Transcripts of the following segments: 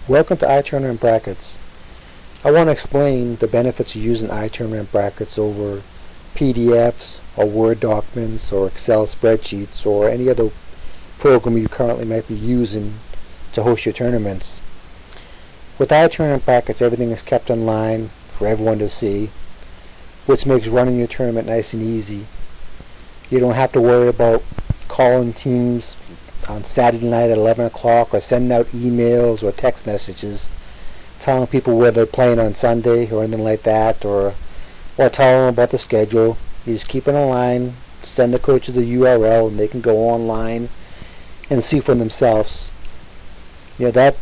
Welcome to iTournament brackets. I want to explain the benefits of using iTournament brackets over PDFs or Word documents or Excel spreadsheets or any other program you currently might be using to host your tournaments. With iTournament brackets, everything is kept online for everyone to see, which makes running your tournament nice and easy. You don't have to worry about calling teams on Saturday night at 11 o'clock or sending out emails or text messages telling people where they're playing on Sunday or anything like that, or telling them about the schedule. You just keep it online, send the coach the URL, and they can go online and see for themselves. That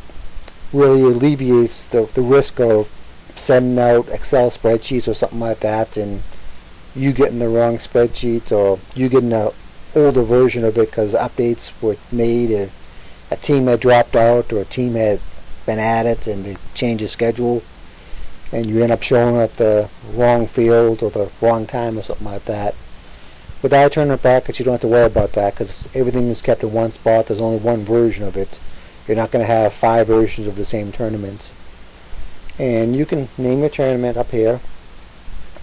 really alleviates the risk of sending out Excel spreadsheets or something like that and you getting the wrong spreadsheet, or you getting a older version of it because updates were made, a team had dropped out or a team has been added and they changed the schedule, and you end up showing at the wrong field or the wrong time or something like that. With iTournament brackets, you don't have to worry about that because everything is kept in one spot. There's only one version of it. You're not going to have 5 versions of the same tournaments. And you can name your tournament up here,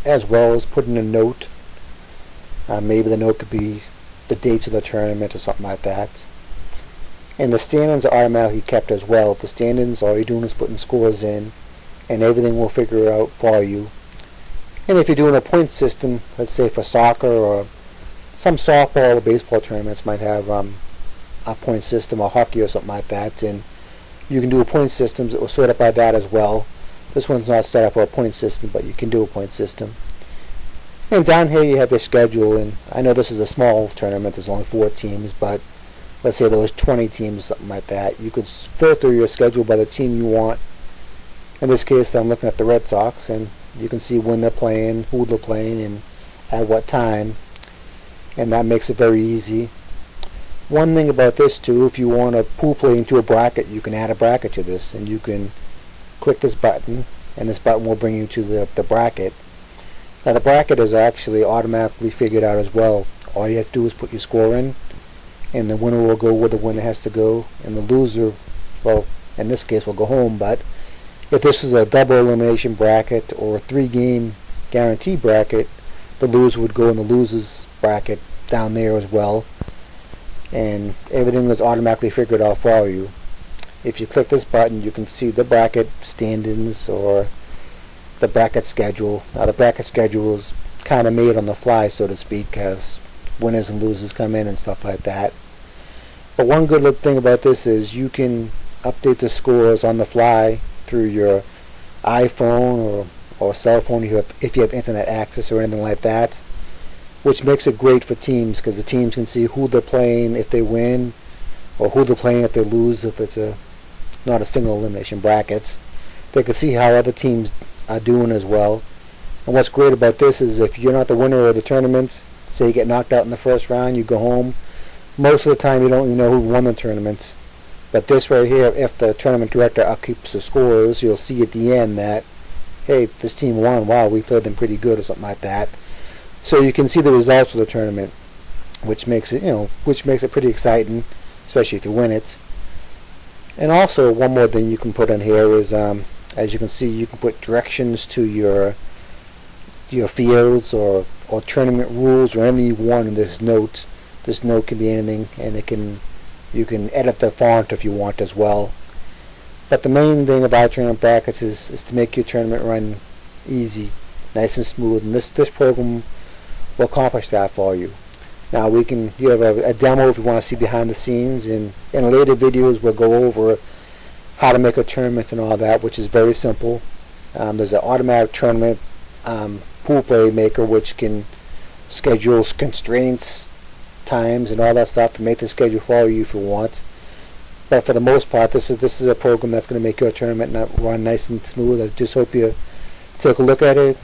as well as put in a note. Maybe the note could be the dates of the tournament or something like that. And the standings are automatically kept as well. The standings, all you're doing is putting scores in, and everything will figure it out for you. And if you're doing a point system, let's say for soccer or some softball or baseball tournaments might have a point system, or hockey or something like that, and you can do a point system that will sort it by that as well. This one's not set up for a point system, but you can do a point system. And down here you have the schedule, and I know this is a small tournament, there's only 4 teams, but let's say there was 20 teams, something like that. You could filter your schedule by the team you want. In this case, I'm looking at the Red Sox, and you can see when they're playing, who they're playing, and at what time, and that makes it very easy. One thing about this too, if you want to pool play into a bracket, you can add a bracket to this, and you can click this button, and this button will bring you to the bracket. Now the bracket is actually automatically figured out as well. All you have to do is put your score in, and the winner will go where the winner has to go, and the loser, well, in this case, will go home. But if this is a double elimination bracket or a 3-game guarantee bracket, the loser would go in the loser's bracket down there as well, and everything is automatically figured out for you. If you click this button, you can see the bracket standings or the bracket schedule. Now the bracket schedule is kind of made on the fly, so to speak, as winners and losers come in and stuff like that. But one good thing about this is you can update the scores on the fly through your iPhone or cell phone if you have internet access or anything like that, which makes it great for teams because the teams can see who they're playing if they win, or who they're playing if they lose, if it's not a single elimination brackets. They can see how other teams are doing as well. And what's great about this is if you're not the winner of the tournaments, say you get knocked out in the first round, you go home, most of the time you don't even know who won the tournaments. But this right here, if the tournament director upkeeps the scores, you'll see at the end that, hey, this team won, wow, we played them pretty good or something like that. So you can see the results of the tournament, which makes it pretty exciting, especially if you win it. And also, one more thing you can put on here is, as you can see, you can put directions to your fields or tournament rules or anything you want in this note. This note can be anything, and you can edit the font if you want as well. But the main thing about tournament brackets is to make your tournament run easy, nice and smooth, and this program will accomplish that for you. Now you have a demo if you want to see behind the scenes, and in later videos we'll go over how to make a tournament and all that, which is very simple. There's an automatic tournament pool play maker which can schedule constraints, times, and all that stuff to make the schedule for you if you want. But for the most part, this is a program that's going to make your tournament run nice and smooth. I just hope you take a look at it.